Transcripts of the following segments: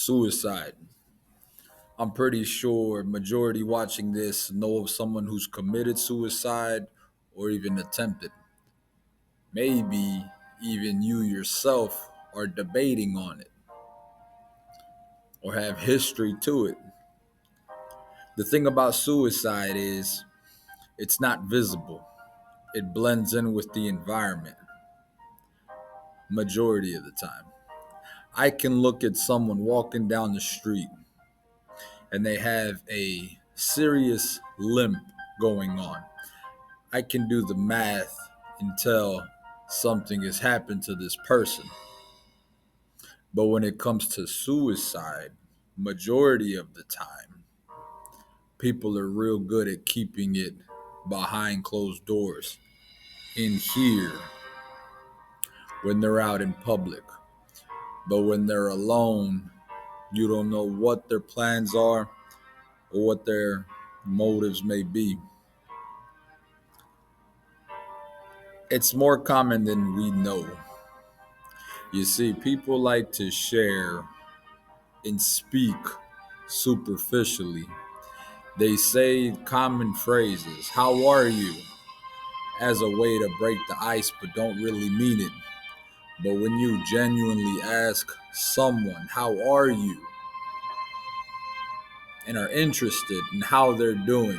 Suicide. I'm pretty sure majority watching this know of someone who's committed suicide or even attempted. Maybe even you yourself are debating on it or have history to it. The thing about suicide is it's not visible. It blends in with the environment majority of the time. I can look at someone walking down the street and they have a serious limp going on. I can do the math and tell something has happened to this person. But when it comes to suicide, majority of the time, people are real good at keeping it behind closed doors in here when they're out in public. But when they're alone, you don't know what their plans are or what their motives may be. It's more common than we know. You see, people like to share and speak superficially. They say common phrases, how are you, as a way to break the ice, but don't really mean it. But when you genuinely ask someone, how are you, and are interested in how they're doing,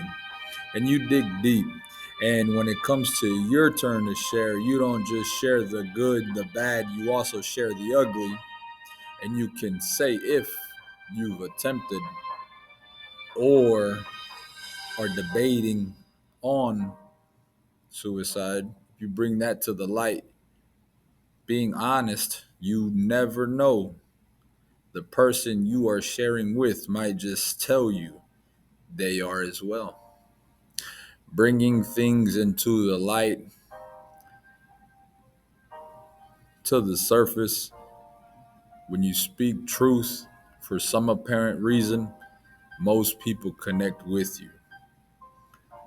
and you dig deep, and when it comes to your turn to share, you don't just share the good, the bad, you also share the ugly, and you can say if you've attempted or are debating on suicide. If you bring that to the light, being honest, you never know. The person you are sharing with might just tell you they are as well. Bringing things into the light, to the surface, when you speak truth, for some apparent reason, most people connect with you.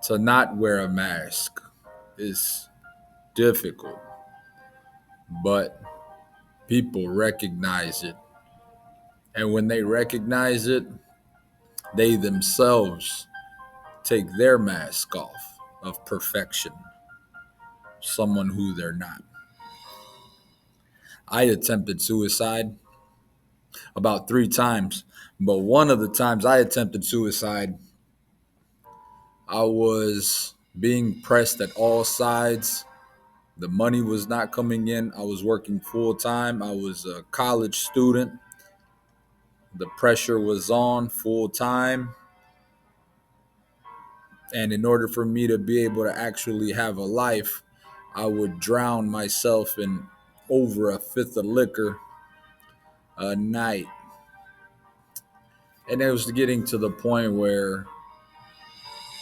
To not wear a mask is difficult, but people recognize it. And when they recognize it, they themselves take their mask off of perfection, someone who they're not. I attempted suicide about 3 times, but one of the times I attempted suicide, I was being pressed at all sides. The money was not coming in. I was working full time. I was a college student. The pressure was on full time. And in order for me to be able to actually have a life, I would drown myself in over a fifth of liquor a night. And it was getting to the point where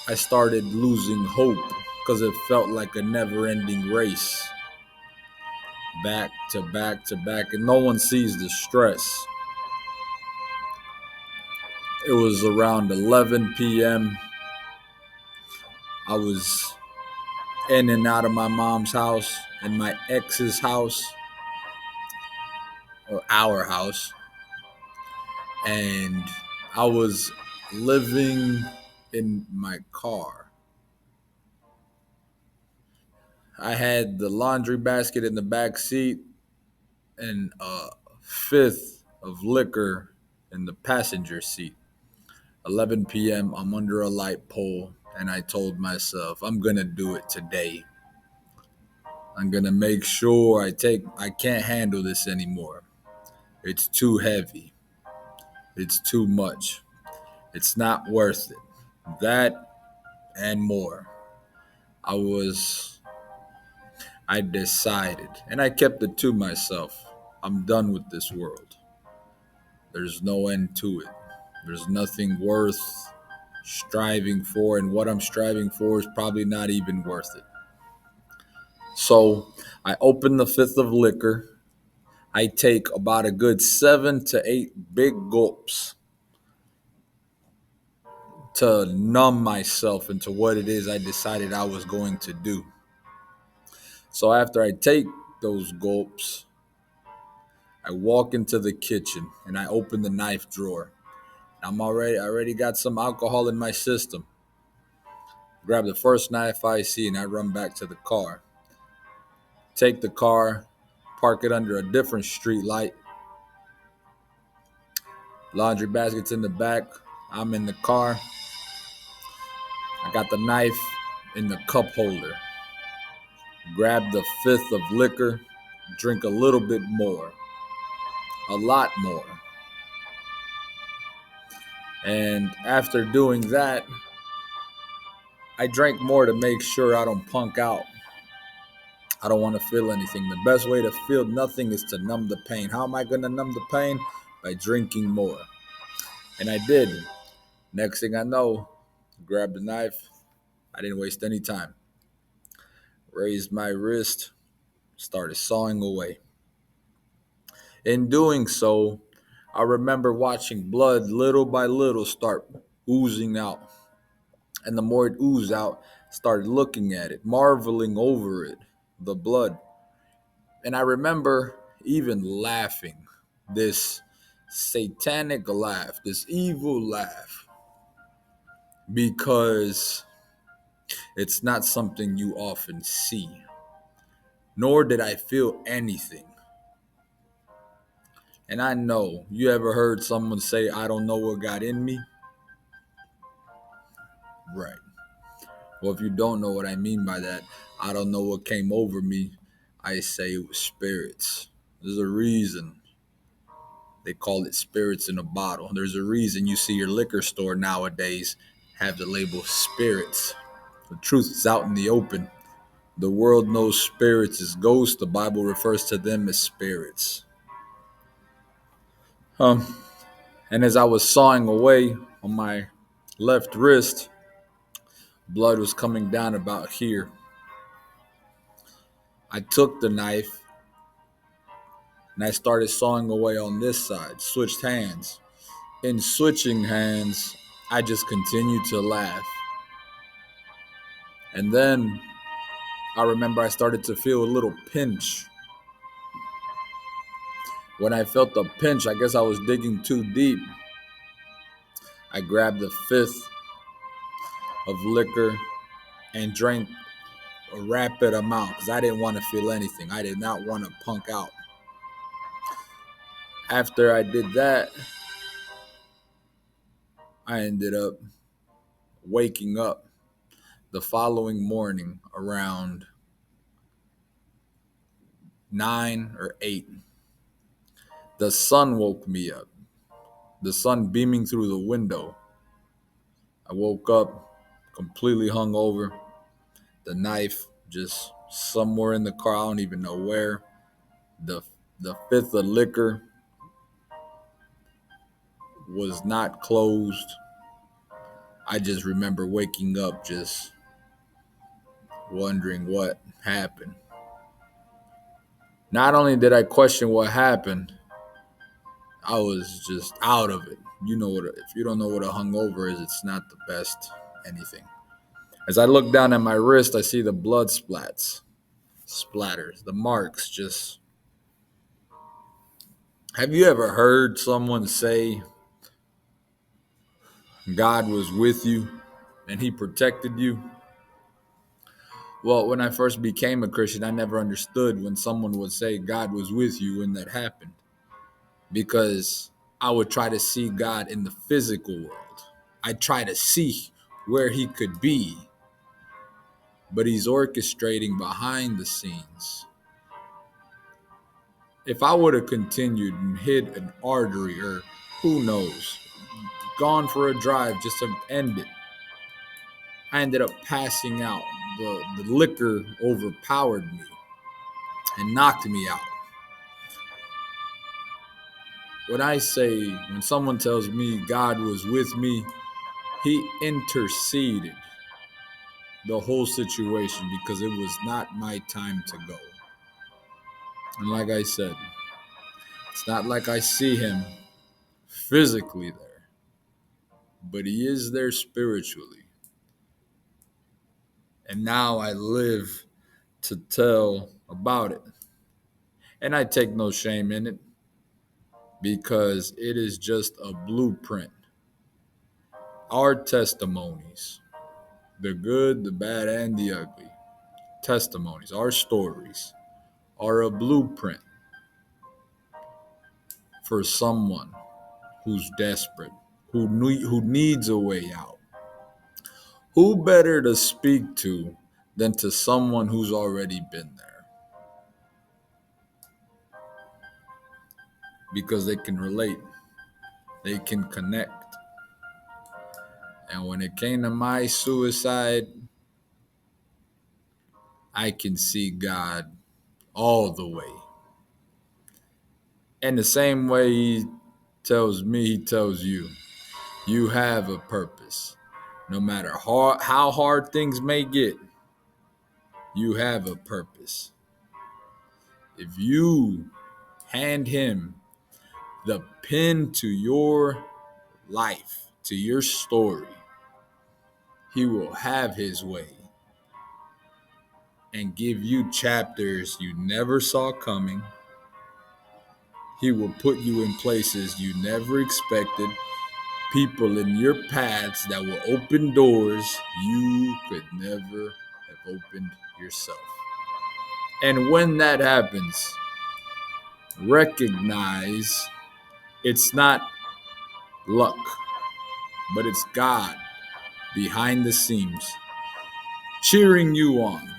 I started losing hope because it felt like a never ending race, back to back to back, and no one sees the stress. It was around 11 p.m. I was in and out of my mom's house and my ex's house, or our house, and I was living in my car. I had the laundry basket in the back seat and a fifth of liquor in the passenger seat. 11 p.m., I'm under a light pole, and I told myself, I'm going to do it today. I'm going to make sure I can't handle this anymore. It's too heavy. It's too much. It's not worth it. That and more. I decided, and I kept it to myself. I'm done with this world. There's no end to it. There's nothing worth striving for, and what I'm striving for is probably not even worth it. So I open the fifth of liquor. I take about a good 7 to 8 big gulps to numb myself into what it is I decided I was going to do. So after I take those gulps, I walk into the kitchen and I open the knife drawer. I already got some alcohol in my system. Grab the first knife I see and I run back to the car. Take the car, park it under a different street light. Laundry basket's in the back. I'm in the car. I got the knife in the cup holder. Grab the fifth of liquor. Drink a little bit more. A lot more. And after doing that, I drank more to make sure I don't punk out. I don't want to feel anything. The best way to feel nothing is to numb the pain. How am I going to numb the pain? By drinking more. And I did. Next thing I know, grabbed the knife. I didn't waste any time. Raised my wrist, started sawing away. In doing so, I remember watching blood little by little start oozing out. And the more it oozed out, started looking at it, marveling over it, the blood. And I remember even laughing, this satanic laugh, this evil laugh, because it's not something you often see. Nor did I feel anything. And I know, you ever heard someone say, I don't know what got in me? Right. Well, if you don't know what I mean by that, I don't know what came over me. I say it was spirits. There's a reason they call it spirits in a bottle. There's a reason you see your liquor store nowadays have the label spirits. The truth is out in the open. The world knows spirits as ghosts. The Bible refers to them as spirits. And as I was sawing away on my left wrist, blood was coming down about here. I took the knife and I started sawing away on this side, switched hands. In switching hands, I just continued to laugh. And then I remember I started to feel a little pinch. When I felt the pinch, I guess I was digging too deep. I grabbed the fifth of liquor and drank a rapid amount because I didn't want to feel anything. I did not want to punk out. After I did that, I ended up waking up the following morning around 9 or 8. The sun woke me up. The sun beaming through the window. I woke up completely hungover. The knife just somewhere in the car. I don't even know where. The fifth of liquor was not closed. I just remember waking up just wondering what happened. Not only did I question what happened, I was just out of it. You know what? If you don't know what a hungover is, it's not the best anything. As I look down at my wrist, I see the blood splatters, the marks. Just have you ever heard someone say God was with you and He protected you? Well, when I first became a Christian, I never understood when someone would say God was with you when that happened, because I would try to see God in the physical world. I try to see where He could be, but He's orchestrating behind the scenes. If I would have continued and hit an artery or who knows, gone for a drive just to end it, I ended up passing out. The liquor overpowered me and knocked me out. When someone tells me God was with me, He interceded the whole situation because it was not my time to go. And like I said, it's not like I see Him physically there, but He is there spiritually. And now I live to tell about it. And I take no shame in it. because it is just a blueprint. Our testimonies, the good, the bad, and the ugly, testimonies, our stories, are a blueprint for someone who's desperate, who needs a way out. Who better to speak to than to someone who's already been there? Because they can relate, they can connect. And when it came to my suicide, I can see God all the way. And the same way he tells me, he tells you, you have a purpose. No matter how hard things may get, you have a purpose. If you hand him the pen to your life, to your story, he will have his way and give you chapters you never saw coming. He will put you in places you never expected, people in your paths that will open doors you could never have opened yourself. And when that happens, recognize it's not luck, but it's God behind the scenes cheering you on.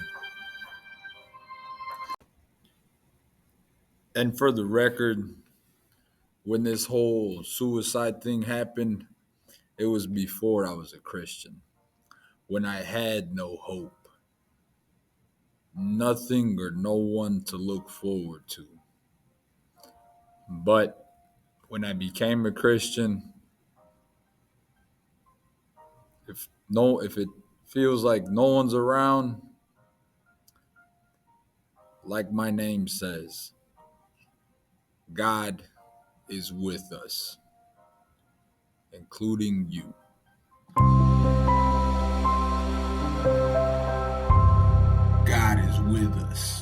And for the record, when this whole suicide thing happened, it was before I was a Christian, when I had no hope, nothing or no one to look forward to. But when I became a Christian, if it feels like no one's around, like my name says, God is with us, including you. God is with us.